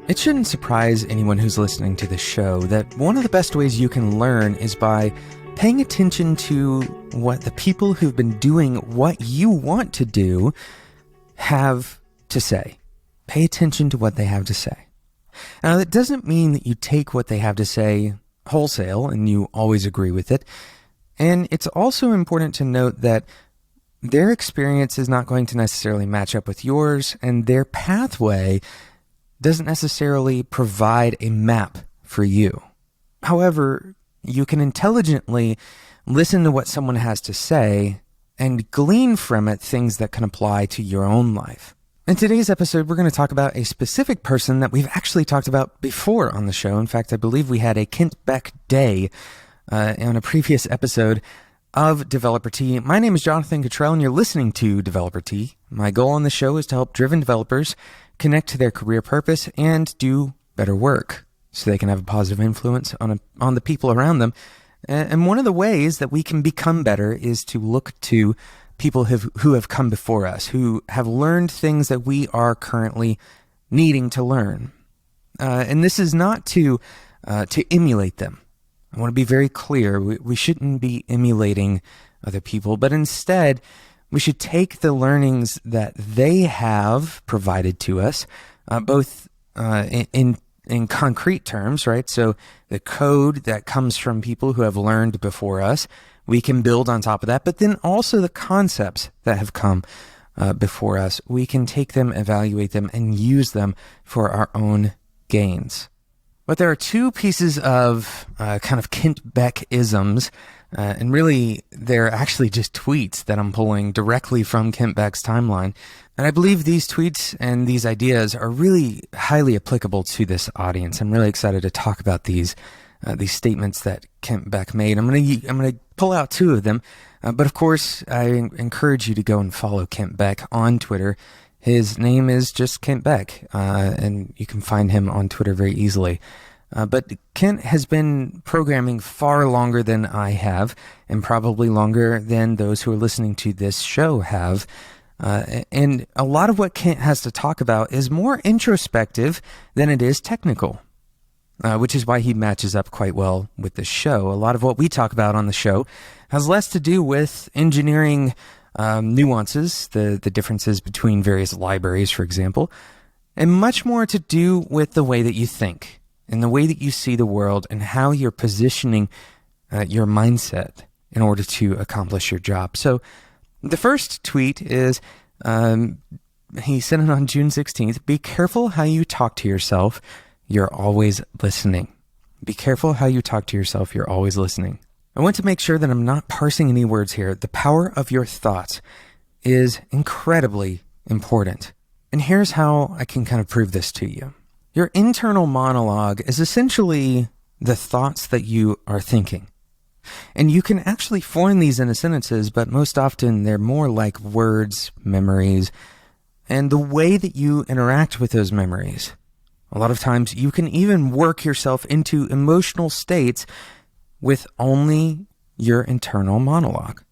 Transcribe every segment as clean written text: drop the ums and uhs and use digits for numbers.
It shouldn't surprise anyone who's listening to this show that one of the best ways you can learn is by paying attention to what the people who've been doing what you want to do have to say. Pay attention to what they have to say. Now, that doesn't mean that you take what they have to say wholesale and you always agree with it. And it's also important to note that their experience is not going to necessarily match up with yours, and their pathway doesn't necessarily provide a map for you. However, you can intelligently listen to what someone has to say and glean from it things that can apply to your own life. In today's episode, we're going to talk about a specific person that we've actually talked about before on the show. In fact, I believe we had a Kent Beck Day on a previous episode of Developer Tea. My name is Jonathan Cottrell, and you're listening to Developer Tea. My goal on the show is to help driven developers connect to their career purpose and do better work so they can have a positive influence on the people around them. And one of the ways that we can become better is to look to people who have come before us, who have learned things that we are currently needing to learn. And this is not to emulate them. I want to be very clear. We shouldn't be emulating other people, but instead, we should take the learnings that they have provided to us, both in concrete terms, right? So the code that comes from people who have learned before us, we can build on top of that, but then also the concepts that have come before us, we can take them, evaluate them, and use them for our own gains. But there are two pieces of kind of Kent Beck-isms, and really they're actually just tweets that I'm pulling directly from Kent Beck's timeline. And I believe these tweets and these ideas are really highly applicable to this audience. I'm really excited to talk about these statements that Kent Beck made. I'm going to pull out two of them, but of course I encourage you to go and follow Kent Beck on Twitter. His name is just Kent Beck, and you can find him on Twitter very easily. But Kent has been programming far longer than I have, and probably longer than those who are listening to this show have. And a lot of what Kent has to talk about is more introspective than it is technical, which is why he matches up quite well with the show. A lot of what we talk about on the show has less to do with engineering nuances, the differences between various libraries, for example, and much more to do with the way that you think and the way that you see the world and how you're positioning your mindset in order to accomplish your job. So the first tweet is, he sent it on June 16th, "Be careful how you talk to yourself. You're always listening." Be careful how you talk to yourself. You're always listening. I want to make sure that I'm not parsing any words here. The power of your thoughts is incredibly important. And here's how I can kind of prove this to you. Your internal monologue is essentially the thoughts that you are thinking. And you can actually form these into sentences, but most often they're more like words, memories, and the way that you interact with those memories. A lot of times you can even work yourself into emotional states with only your internal monologue.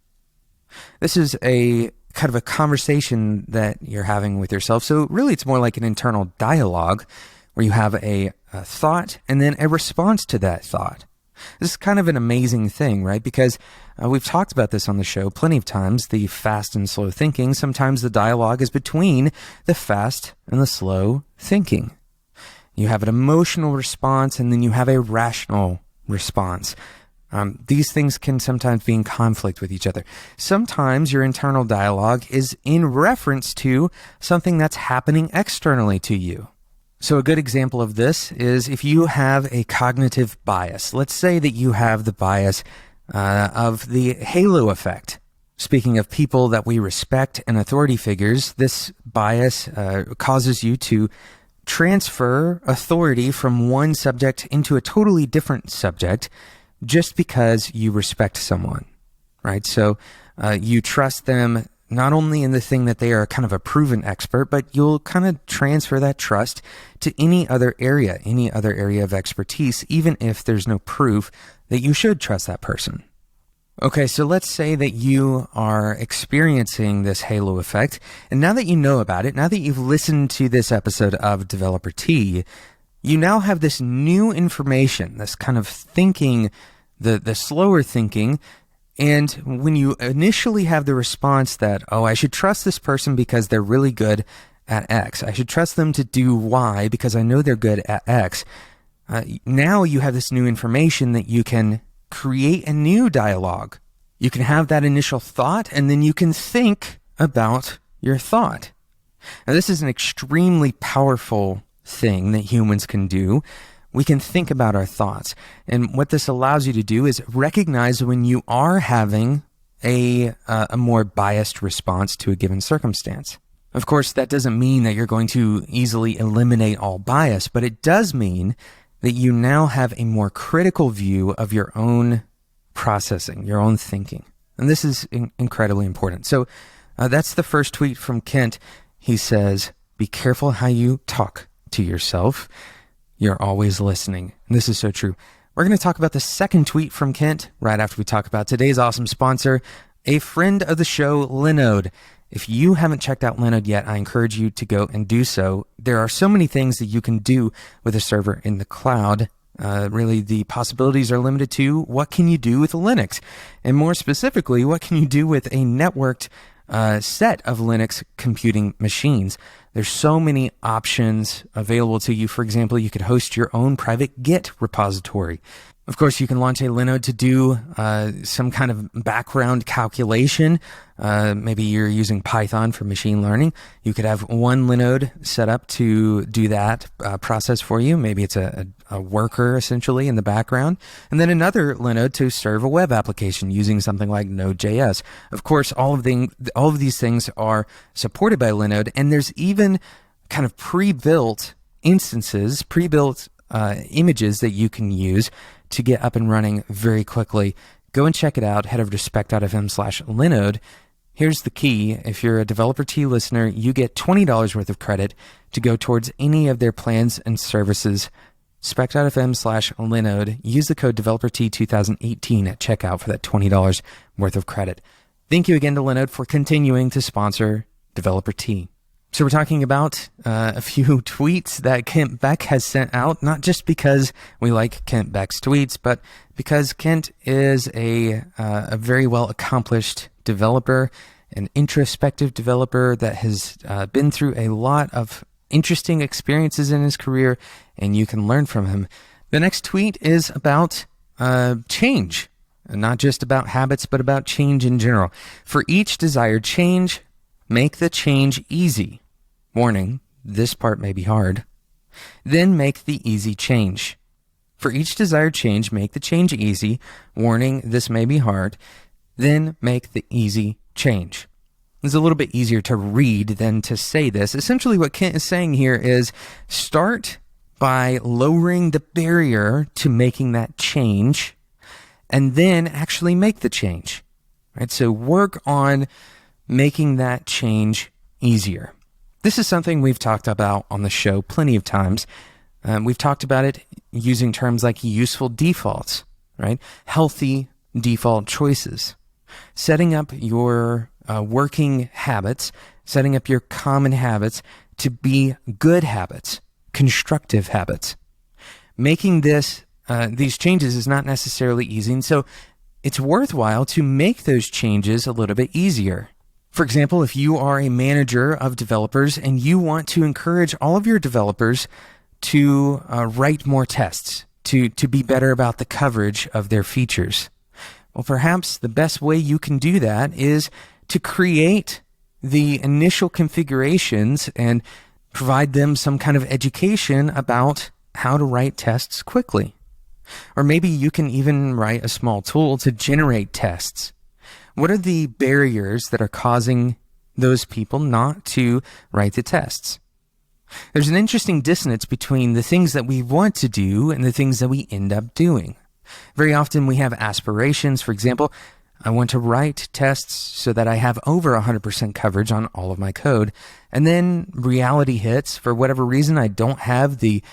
This is a kind of a conversation that you're having with yourself. So really it's more like an internal dialogue where you have a thought and then a response to that thought. This is kind of an amazing thing, right? Because we've talked about this on the show plenty of times, the fast and slow thinking. Sometimes the dialogue is between the fast and the slow thinking. You have an emotional response and then you have a rational response. These things can sometimes be in conflict with each other. Sometimes your internal dialogue is in reference to something that's happening externally to you. So a good example of this is if you have a cognitive bias. Let's say that you have the bias of the halo effect. Speaking of people that we respect and authority figures, this bias causes you to transfer authority from one subject into a totally different subject just because you respect someone, right? So you trust them not only in the thing that they are kind of a proven expert, but you'll kind of transfer that trust to any other area of expertise, even if there's no proof that you should trust that person. Okay, so let's say that you are experiencing this halo effect, and now that you know about it, now that you've listened to this episode of Developer Tea, you now have this new information, this kind of thinking, the slower thinking. And when you initially have the response that, oh, I should trust this person because they're really good at X. I should trust them to do Y because I know they're good at X. Now you have this new information that you can create a new dialogue. You can have that initial thought, and then you can think about your thought. Now, this is an extremely powerful thing that humans can do. We can think about our thoughts. And what this allows you to do is recognize when you are having a more biased response to a given circumstance. Of course, that doesn't mean that you're going to easily eliminate all bias, but it does mean that you now have a more critical view of your own processing, your own thinking. And this is incredibly important. So that's the first tweet from Kent. He says, be careful how you talk to yourself. You're always listening. And this is so true. We're going to talk about the second tweet from Kent right after we talk about today's awesome sponsor, a friend of the show, Linode. If you haven't checked out Linode yet, I encourage you to go and do so. There are so many things that you can do with a server in the cloud. Really, the possibilities are limited to what can you do with Linux? And more specifically, what can you do with a networked set of Linux computing machines? There's so many options available to you. For example, you could host your own private Git repository. Of course, you can launch a Linode to do some kind of background calculation. Maybe you're using Python for machine learning. You could have one Linode set up to do that process for you. Maybe it's a worker, essentially, in the background. And then another Linode to serve a web application using something like Node.js. Of course, all of these things are supported by Linode. And there's even kind of pre-built instances, pre-built images that you can use to get up and running very quickly. Go and check it out. Head over to spec.fm/Linode. Here's the key. If you're a Developer T listener, you get $20 worth of credit to go towards any of their plans and services. Spec.fm/Linode. Use the code DeveloperT2018 at checkout for that $20 worth of credit. Thank you again to Linode for continuing to sponsor Developer T. So we're talking about a few tweets that Kent Beck has sent out, not just because we like Kent Beck's tweets, but because Kent is a very well accomplished developer, an introspective developer that has been through a lot of interesting experiences in his career, and you can learn from him. The next tweet is about change, not just about habits, but about change in general. For each desired change, make the change easy. Warning, this part may be hard. Then make the easy change. For each desired change, make the change easy. Warning, this may be hard. Then make the easy change. It's a little bit easier to read than to say this. Essentially what Kent is saying here is start by lowering the barrier to making that change and then actually make the change. Right? So work on making that change easier. This is something we've talked about on the show plenty of times. We've talked about it using terms like useful defaults, right? Healthy default choices. Setting up your working habits, setting up your common habits to be good habits, constructive habits. Making these changes is not necessarily easy, and so it's worthwhile to make those changes a little bit easier. For example, if you are a manager of developers and you want to encourage all of your developers to write more tests, to be better about the coverage of their features, well, perhaps the best way you can do that is to create the initial configurations and provide them some kind of education about how to write tests quickly. Or maybe you can even write a small tool to generate tests. What are the barriers that are causing those people not to write the tests? There's an interesting dissonance between the things that we want to do and the things that we end up doing. Very often we have aspirations. For example, I want to write tests so that I have over 100% coverage on all of my code. And then reality hits. For whatever reason, I don't have the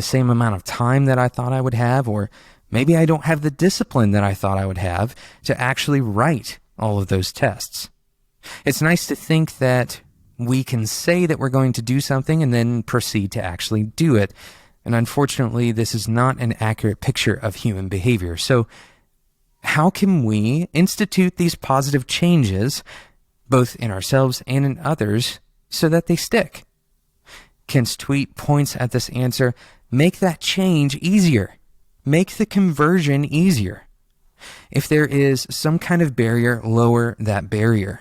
same amount of time that I thought I would have, or maybe I don't have the discipline that I thought I would have to actually write all of those tests. It's nice to think that we can say that we're going to do something and then proceed to actually do it. And unfortunately, this is not an accurate picture of human behavior. So how can we institute these positive changes, both in ourselves and in others, so that they stick? Kent's tweet points at this answer. Make that change easier. Make the conversion easier. If there is some kind of barrier, lower that barrier.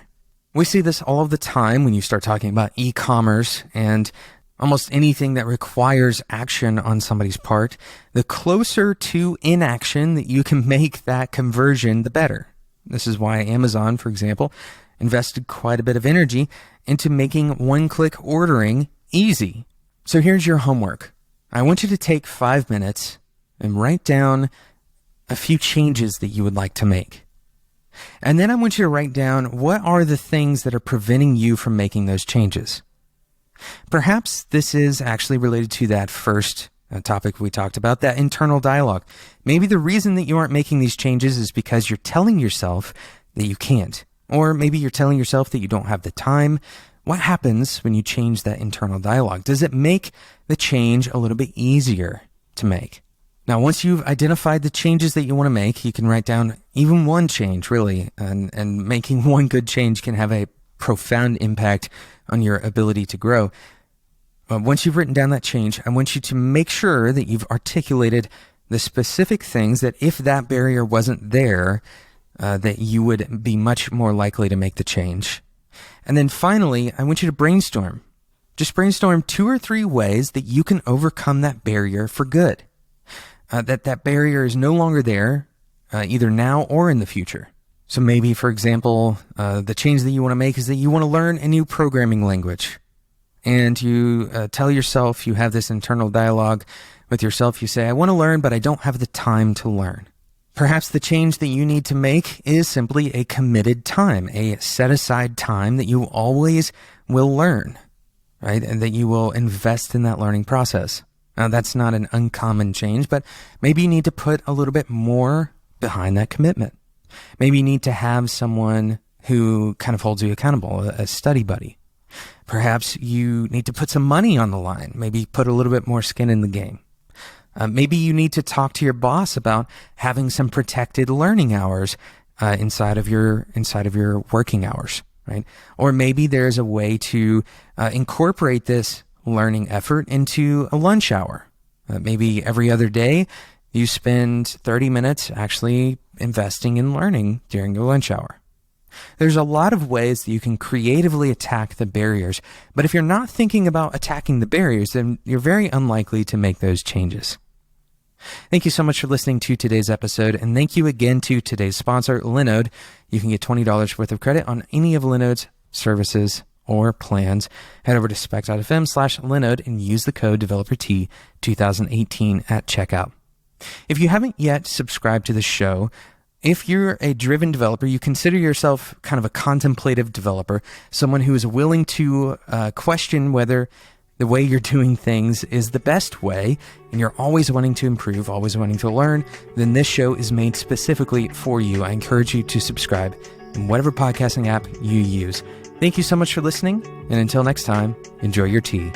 We see this all of the time when you start talking about e-commerce and almost anything that requires action on somebody's part. The closer to inaction that you can make that conversion, the better. This is why Amazon, for example, invested quite a bit of energy into making one-click ordering easy. So here's your homework. I want you to take 5 minutes and write down a few changes that you would like to make. And then I want you to write down what are the things that are preventing you from making those changes. Perhaps this is actually related to that first topic we talked about, that internal dialogue. Maybe the reason that you aren't making these changes is because you're telling yourself that you can't. Or maybe you're telling yourself that you don't have the time. What happens when you change that internal dialogue? Does it make the change a little bit easier to make? Now, once you've identified the changes that you want to make, you can write down even one change, really, and making one good change can have a profound impact on your ability to grow. Once you've written down that change, I want you to make sure that you've articulated the specific things that if that barrier wasn't there, that you would be much more likely to make the change. And then finally, I want you to brainstorm. Just brainstorm 2 or 3 ways that you can overcome that barrier for good. That barrier is no longer there, either now or in the future. So maybe, for example, the change that you want to make is that you want to learn a new programming language. And you tell yourself, you have this internal dialogue with yourself. You say, I want to learn, but I don't have the time to learn. Perhaps the change that you need to make is simply a committed time, a set-aside time that you always will learn, right? And that you will invest in that learning process. Now, that's not an uncommon change, but maybe you need to put a little bit more behind that commitment. Maybe you need to have someone who kind of holds you accountable, a study buddy. Perhaps you need to put some money on the line, maybe put a little bit more skin in the game. Maybe you need to talk to your boss about having some protected learning hours inside of your working hours, right? Or maybe there's a way to incorporate this learning effort into a lunch hour. Maybe every other day you spend 30 minutes actually investing in learning during your lunch hour. There's a lot of ways that you can creatively attack the barriers, but if you're not thinking about attacking the barriers, then you're very unlikely to make those changes. Thank you so much for listening to today's episode, and thank you again to today's sponsor, Linode. You can get $20 worth of credit on any of Linode's services or plans. Head over to spec.fm/Linode and use the code DeveloperT2018 at checkout. If you haven't yet subscribed to the show, if you're a driven developer, you consider yourself kind of a contemplative developer, someone who is willing to question whether the way you're doing things is the best way, and you're always wanting to improve, always wanting to learn, then this show is made specifically for you. I encourage you to subscribe in whatever podcasting app you use. Thank you so much for listening, and until next time, enjoy your tea.